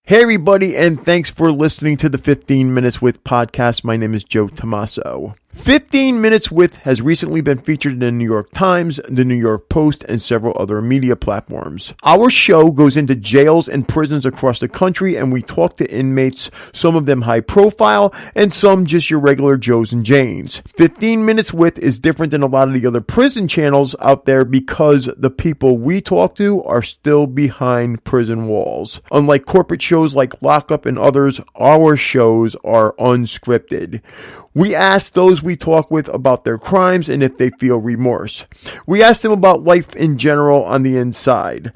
Hey everybody, and thanks for listening to the 15 Minutes With podcast. My name is Joe Tommaso. 15 Minutes With has recently been featured in the New York Times, the New York Post, and several other media platforms. Our show goes into jails and prisons across the country, and we talk to inmates, some of them high profile, and some just your regular Joes and Janes. 15 Minutes With is different than a lot of the other prison channels out there because the people we talk to are still behind prison walls. Unlike corporate shows like Lockup and others, our shows are unscripted. We ask those we talk with about their crimes and if they feel remorse. We ask them about life in general on the inside.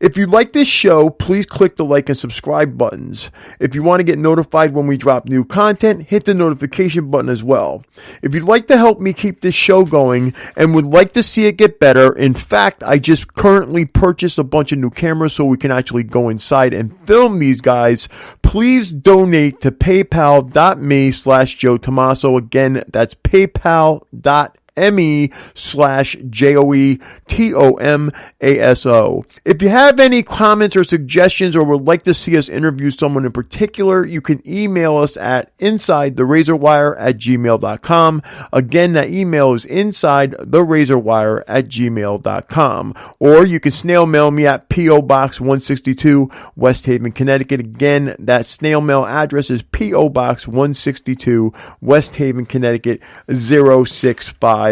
If you like this show, please click the like and subscribe buttons. If you want to get notified when we drop new content, hit the notification button as well. If you'd like to help me keep this show going and would like to see it get better, in fact, I just currently purchased a bunch of new cameras so we can actually go inside and film these guys. Please donate to paypal.me/Joe Tommaso. Again, that's paypal.me/JoeTomaso. If you have any comments or suggestions or would like to see us interview someone in particular, you can email us at insidetherazorwire@gmail.com. Again, that email is insidetherazorwire@gmail.com. Or you can snail mail me at P.O. Box 162, West Haven, Connecticut. Again, that snail mail address is P.O. Box 162, West Haven, Connecticut 06516.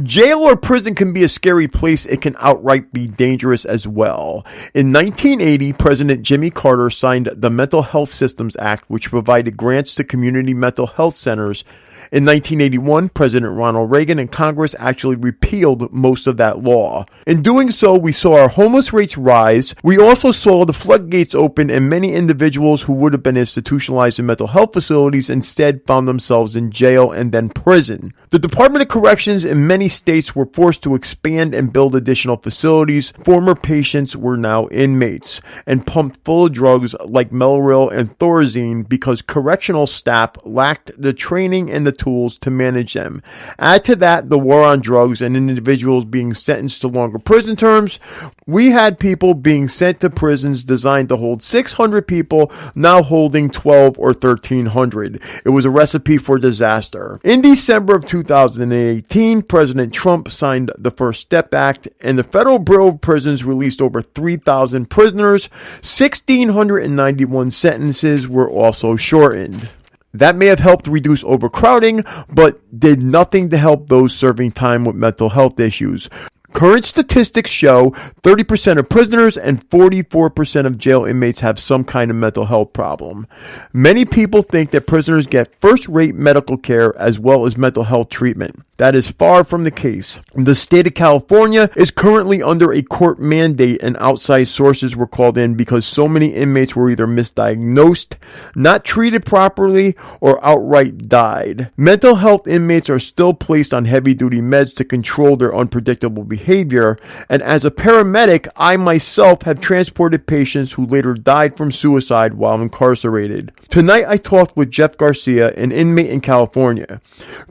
Jail or prison can be a scary place. It can outright be dangerous as well. In 1980, President Jimmy Carter signed the Mental Health Systems Act, which provided grants to community mental health centers. In 1981, President Ronald Reagan and Congress actually repealed most of that law. In doing so, we saw our homeless rates rise. We also saw the floodgates open and many individuals who would have been institutionalized in mental health facilities instead found themselves in jail and then prison. The Department of Corrections in many states were forced to expand and build additional facilities. Former patients were now inmates and pumped full of drugs like Melril and Thorazine because correctional staff lacked the training and the tools to manage them. Add to that the war on drugs and individuals being sentenced to longer prison terms. We had people being sent to prisons designed to hold 600 people, now holding 12 or 1,300. It was a recipe for disaster. In December of 2018, President Trump signed the First Step Act, and the Federal Bureau of Prisons released over 3,000 prisoners. 1,691 sentences were also shortened. That may have helped reduce overcrowding, but did nothing to help those serving time with mental health issues. Current statistics show 30% of prisoners and 44% of jail inmates have some kind of mental health problem. Many people think that prisoners get first-rate medical care as well as mental health treatment. That is far from the case. The state of California is currently under a court mandate, and outside sources were called in because so many inmates were either misdiagnosed, not treated properly, or outright died. Mental health inmates are still placed on heavy-duty meds to control their unpredictable behavior, and as a paramedic, I myself have transported patients who later died from suicide while incarcerated. Tonight I talked with Jeff Garcia, an inmate in California.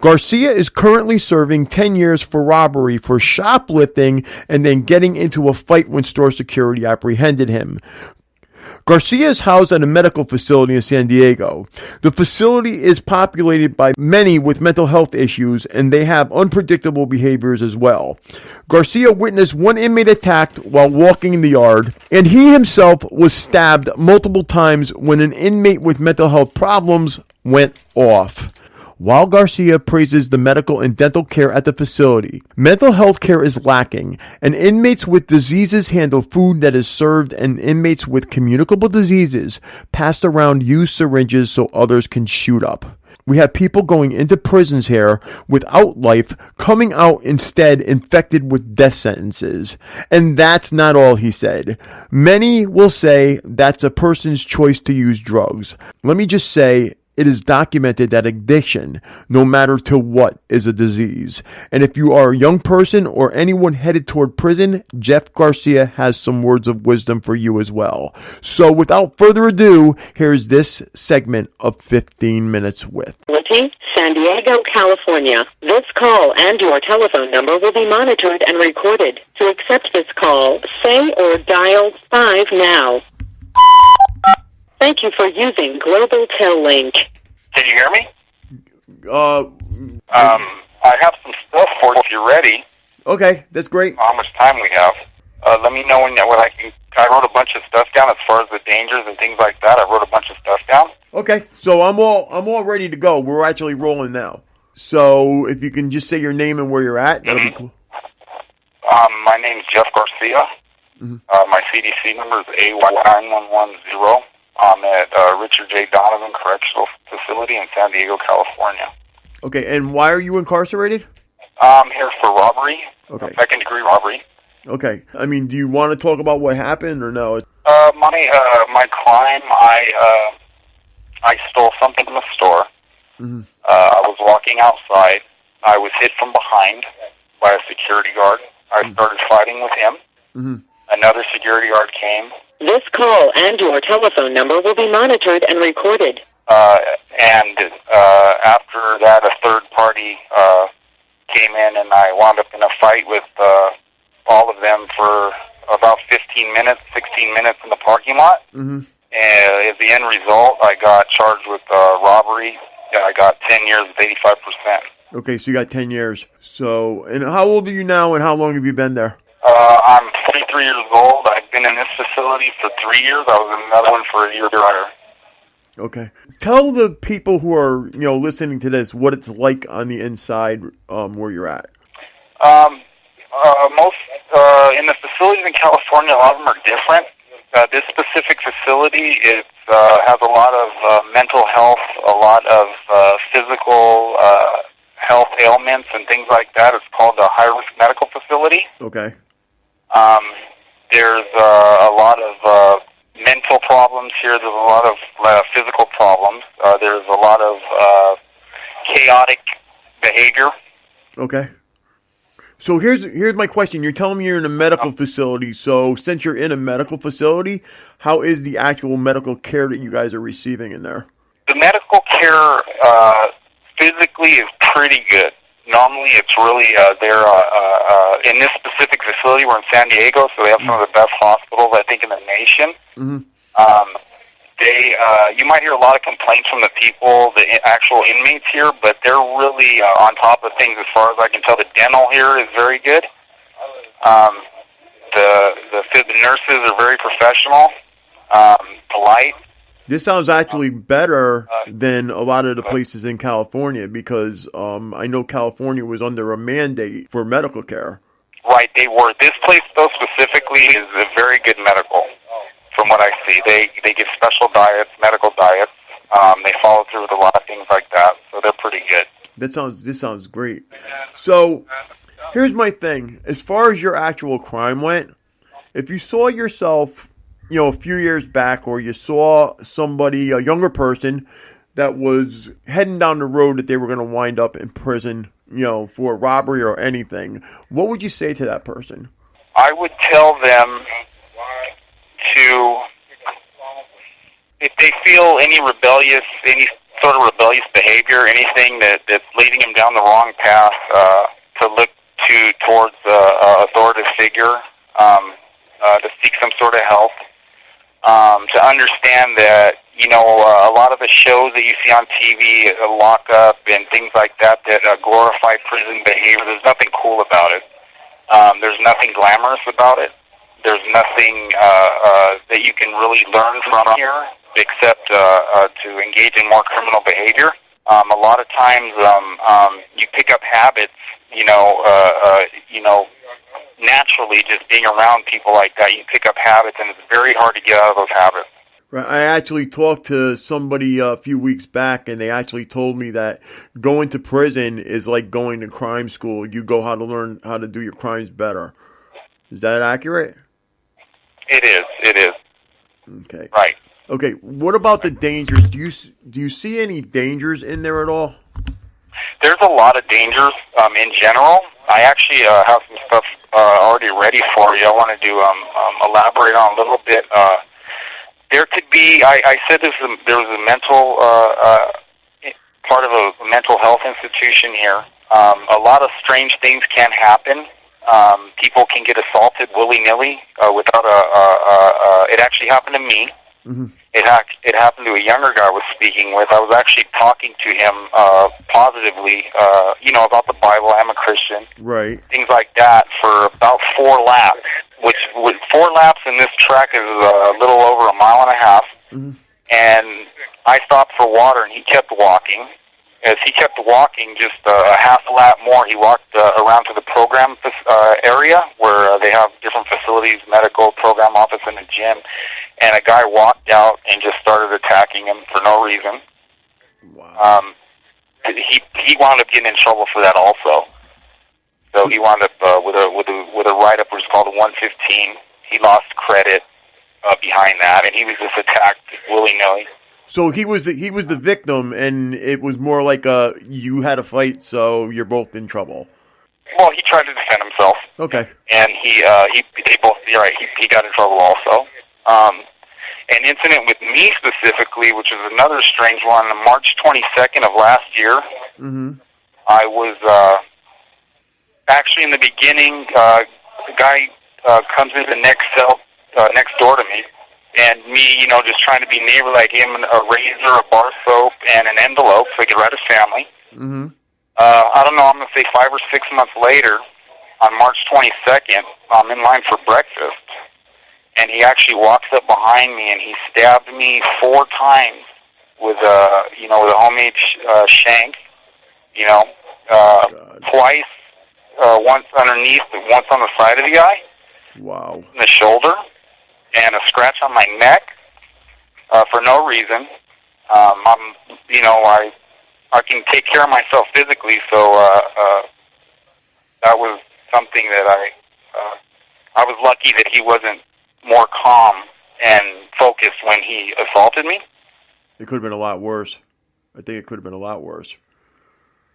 Garcia is currently serving 10 years for robbery for shoplifting and then getting into a fight when store security apprehended him. Garcia is housed at a medical facility in San Diego. The facility is populated by many with mental health issues, and they have unpredictable behaviors as well. Garcia witnessed one inmate attacked while walking in the yard, and he himself was stabbed multiple times when an inmate with mental health problems went off. While Garcia praises the medical and dental care at the facility, mental health care is lacking, and inmates with diseases handle food that is served, and inmates with communicable diseases passed around used syringes so others can shoot up. We have people going into prisons here without life, coming out instead infected with death sentences. And that's not all, he said. Many will say that's a person's choice to use drugs. Let me just say, it is documented that addiction, no matter to what, is a disease. And if you are a young person or anyone headed toward prison, Jeff Garcia has some words of wisdom for you as well. So without further ado, here's this segment of 15 Minutes With. San Diego, California. This call and your telephone number will be monitored and recorded. To accept this call, say or dial 5 now. Thank you for using Global Tel Link. Can you hear me? Uh, I have some stuff for you if you're ready. okay, that's great. How much time we have? Let me know what I can. I wrote a bunch of stuff down as far as the dangers and things like that. I wrote a bunch of stuff down. Okay, so I'm all ready to go. We're actually rolling now. So if you can just say your name and where you're at, that'll be cool. My name's Jeff Garcia. My CDC number is A9110. I'm at Richard J. Donovan Correctional Facility in San Diego, California. Okay, and why are you incarcerated? I'm here for robbery, Okay. second-degree robbery. Okay, I mean, do you want to talk about what happened or no? My crime, I stole something from the store. I was walking outside. I was hit from behind by a security guard. I started fighting with him. Another security guard came. This call and your telephone number will be monitored and recorded. And after that, a third party came in, and I wound up in a fight with all of them for about 15 minutes, 16 minutes in the parking lot. And as the end result, I got charged with robbery. I got 10 years with 85%. Okay, so you got 10 years. So, and how old are you now, and how long have you been there? I'm 33 years old. I've been in this facility for 3 years. I was in another one for a year prior. Okay. Tell the people who are, listening to this what it's like on the inside where you're at. Most in the facilities in California, a lot of them are different. This specific facility has a lot of mental health, a lot of physical health ailments and things like that. It's called a high-risk medical facility. Okay. There's a lot of mental problems here. There's a lot of physical problems. There's a lot of chaotic behavior. Okay. So here's my question. You're telling me you're in a medical facility. So since you're in a medical facility, how is the actual medical care that you guys are receiving in there? The medical care physically is pretty good. Normally, it's really they're in this specific facility. We're in San Diego, so they have some of the best hospitals I think in the nation. You might hear a lot of complaints from the people, the actual inmates here, but they're really on top of things as far as I can tell. The dental here is very good. The nurses are very professional, polite. This sounds actually better than a lot of the places in California because I know California was under a mandate for medical care. Right, they were. This place, though, specifically is a very good medical. From what I see, they give special diets, medical diets. They follow through with a lot of things like that, so they're pretty good. This sounds great. So, here's my thing. As far as your actual crime went, if you saw yourself, a few years back, or you saw somebody, a younger person, that was heading down the road that they were going to wind up in prison, for robbery or anything, what would you say to that person? I would tell them to, if they feel any sort of rebellious behavior, anything that's leading them down the wrong path, to look towards an authoritative figure, to seek some sort of help, to understand that, a lot of the shows that you see on TV, lockup and things like that glorify prison behavior, there's nothing cool about it. There's nothing glamorous about it. There's nothing that you can really learn from here except to engage in more criminal behavior. A lot of times you pick up habits, naturally just being around people like that. You pick up habits, and it's very hard to get out of those habits. Right. I actually talked to somebody a few weeks back, and they actually told me that going to prison is like going to crime school. You go how to learn how to do your crimes better. Is that accurate? It is. Okay. Right. Okay. What about the dangers? Do you see any dangers in there at all? There's a lot of dangers in general. I actually have some stuff already ready for you. I want to elaborate on a little bit. There could be, I said there was a mental, part of a mental health institution here. A lot of strange things can happen. People can get assaulted willy-nilly without it actually happened to me. It happened to a younger guy I was speaking with. I was actually talking to him positively, about the Bible. I'm a Christian. Right. Things like that for about 4 laps, which with 4 laps in this track is a little over a mile and a half. And I stopped for water, and he kept walking. As he kept walking, just a half a lap more, he walked around to the program area where they have different facilities, medical, program office, and a gym. And a guy walked out and just started attacking him for no reason. Wow. He wound up getting in trouble for that also. So he wound up with a write-up which is called a 115. He lost credit behind that, and he was just attacked willy-nilly. So he was the victim, and it was more like you had a fight, so you're both in trouble. Well, he tried to defend himself. Okay. And they both. You're right. He got in trouble also. An incident with me specifically, which is another strange one, on March 22nd of last year. I was actually in the beginning. The guy comes into the next cell next door to me. And me, just trying to be neighbor, like him, a razor, a bar soap, and an envelope so I could write his family. I don't know, I'm going to say 5 or 6 months later, on March 22nd, I'm in line for breakfast, and he actually walks up behind me, and he stabbed me 4 times with a homemade shank, twice, once underneath, once on the side of the eye. Wow. In the shoulder. And a scratch on my neck for no reason. I can take care of myself physically, so that was something that I was lucky that he wasn't more calm and focused when he assaulted me. It could have been a lot worse. I think it could have been a lot worse.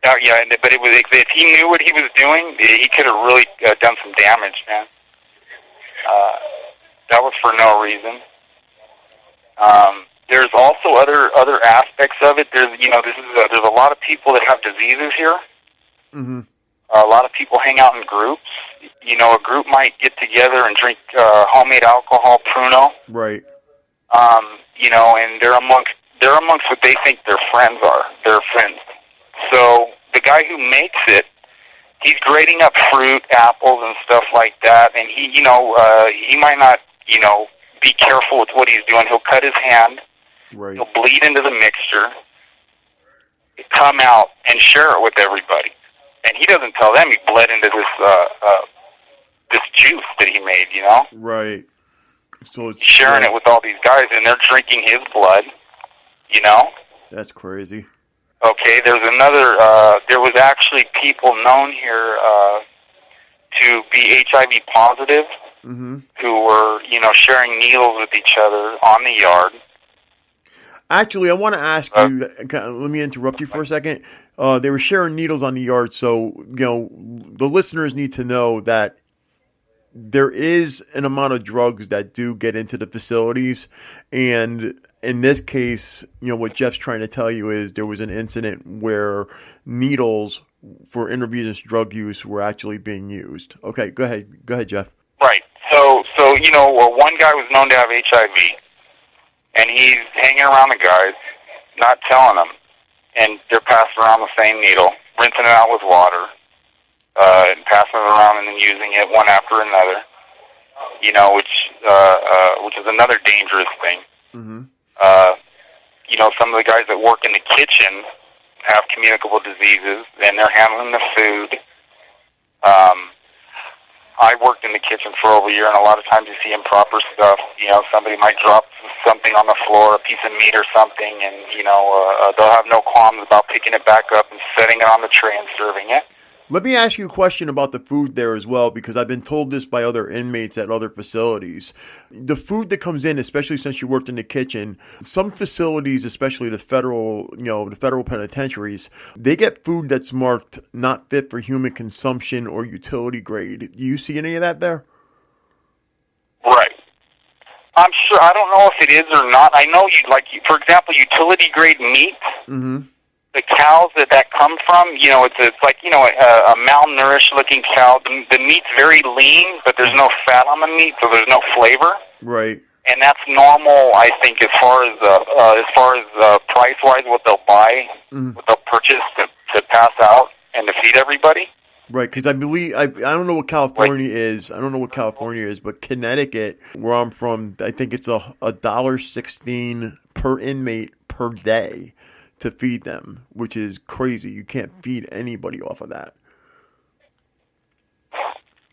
Yeah, but it was, if he knew what he was doing, he could have really done some damage, man. That was for no reason. There's also other aspects of it. There's there's a lot of people that have diseases here. A lot of people hang out in groups. A group might get together and drink homemade alcohol, Pruno. Right. And they're amongst what they think their friends are. Their friends. So the guy who makes it, he's grating up fruit, apples, and stuff like that, and he might not, be careful with what he's doing. He'll cut his hand. Right. He'll bleed into the mixture, come out, and share it with everybody. And he doesn't tell them he bled into this juice that he made, Right. So it's sharing it with all these guys, and they're drinking his blood, That's crazy. Okay, there's another, there was actually people known here to be HIV positive, who were, sharing needles with each other on the yard. Actually, I want to ask you, let me interrupt you for a second. They were sharing needles on the yard, so, the listeners need to know that there is an amount of drugs that do get into the facilities, and in this case, what Jeff's trying to tell you is there was an incident where needles for intravenous drug use were actually being used. Okay, go ahead, Jeff. Right. So one guy was known to have HIV, and he's hanging around the guys, not telling them, and they're passing around the same needle, rinsing it out with water, and passing it around and then using it one after another, which is another dangerous thing. Some of the guys that work in the kitchen have communicable diseases, and they're handling the food. I worked in the kitchen for over a year, and a lot of times you see improper stuff. Somebody might drop something on the floor, a piece of meat or something, and, they'll have no qualms about picking it back up and setting it on the tray and serving it. Let me ask you a question about the food there as well, because I've been told this by other inmates at other facilities. The food that comes in, especially since you worked in the kitchen, some facilities, especially the federal penitentiaries, they get food that's marked not fit for human consumption or utility grade. Do you see any of that there? Right. I'm sure. I don't know if it is or not. I know for example, utility grade meat. The cows that come from, it's like, a malnourished looking cow. The meat's very lean, but there's no fat on the meat, so there's no flavor. Right. and that's normal. I think as far as price wise, what they'll buy, what they'll purchase to pass out and to feed everybody. Right, because I believe I don't know what California is. I don't know what California is, but Connecticut, where I'm from, I think it's $1.16 per inmate per day to feed them, which is crazy. You can't feed anybody off of that.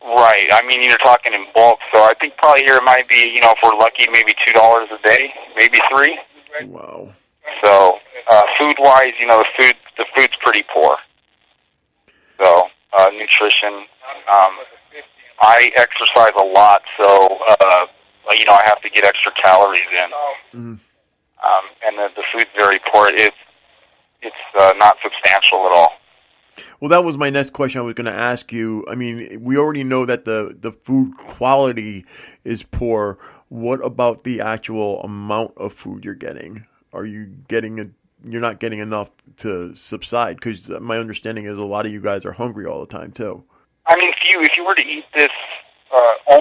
Right. I mean, you're talking in bulk, so I think probably here it might be, if we're lucky, maybe $2 a day, maybe $3. Wow. So, food-wise, the food's pretty poor. So, nutrition. I exercise a lot, so I have to get extra calories in. And the food's very poor. It's not substantial at all. Well, that was my next question I was going to ask you. I mean, we already know that the food quality is poor. What about the actual amount of food you're getting? Are you you're not getting enough to subside? Because my understanding is a lot of you guys are hungry all the time, too. I mean, if you were to eat this...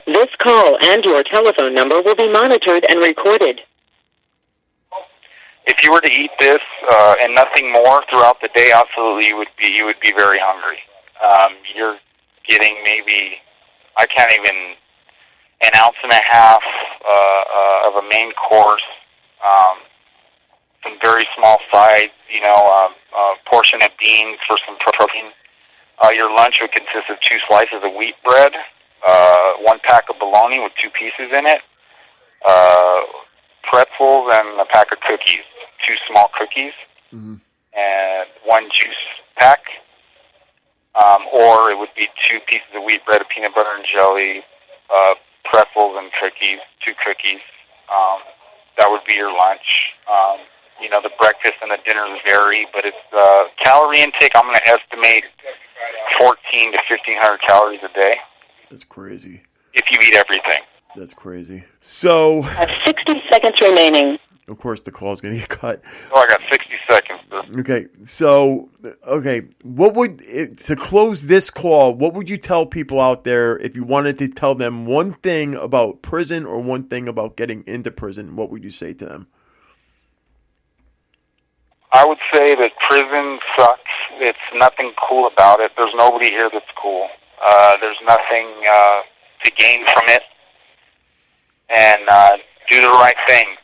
This call and your telephone number will be monitored and recorded. If you were to eat this and nothing more throughout the day, absolutely you would be very hungry. You're getting maybe, I can't even, an ounce and a half of a main course, some very small sides, a portion of beans for some protein. Your lunch would consist of 2 slices of wheat bread, 1 pack of bologna with 2 pieces in it, pretzels, and a pack of cookies. 2 small cookies, and 1 juice pack, or it would be 2 pieces of wheat bread, peanut butter and jelly, pretzels and cookies, 2 cookies. That would be your lunch. The breakfast and the dinners vary, but it's calorie intake. I'm going to estimate 1,400 to 1,500 calories a day. That's crazy. If you eat everything. That's crazy. So, 60 seconds remaining. Of course, the call's going to get cut. Oh, I got 60 seconds. Okay, so, to close this call, what would you tell people out there if you wanted to tell them one thing about prison or one thing about getting into prison? What would you say to them? I would say that prison sucks. It's nothing cool about it. There's nobody here that's cool. There's nothing to gain from it. And do the right thing.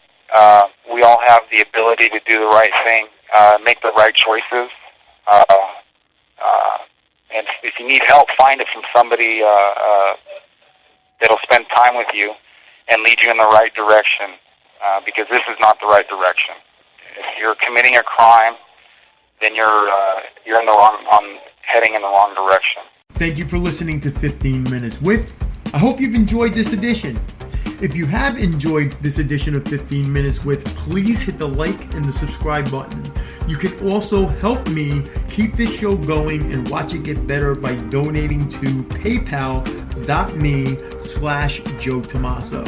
We all have the ability to do the right thing, make the right choices. And if you need help, find it from somebody that'll spend time with you and lead you in the right direction, because this is not the right direction. If you're committing a crime, then you're in the wrong, heading in the wrong direction. Thank you for listening to 15 Minutes With. I hope you've enjoyed this edition. If you have enjoyed this edition of 15 Minutes With, please hit the like and the subscribe button. You can also help me keep this show going and watch it get better by donating to paypal.me/Joe Tomaso.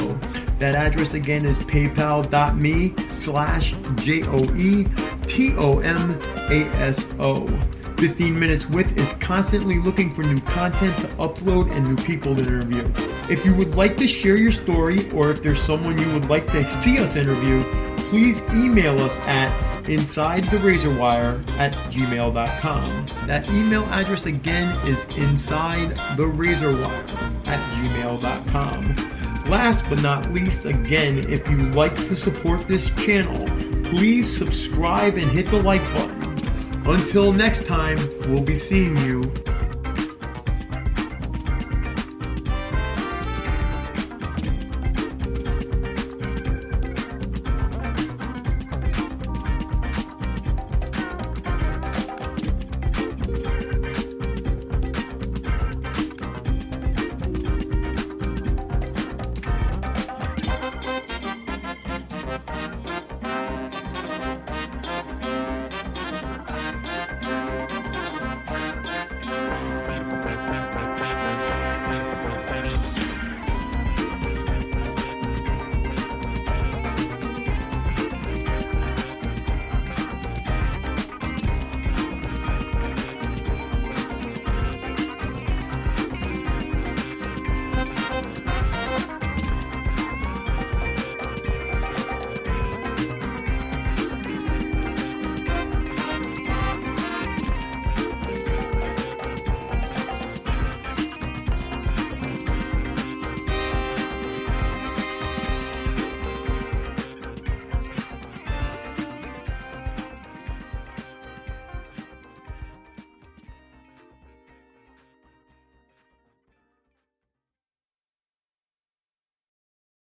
That address again is paypal.me/JoeTomaso. 15 Minutes With is constantly looking for new content to upload and new people to interview. If you would like to share your story, or if there's someone you would like to see us interview, please email us at insidetherazorwire@gmail.com. That email address again is insidetherazorwire@gmail.com. Last but not least, again, if you like to support this channel, please subscribe and hit the like button. Until next time, we'll be seeing you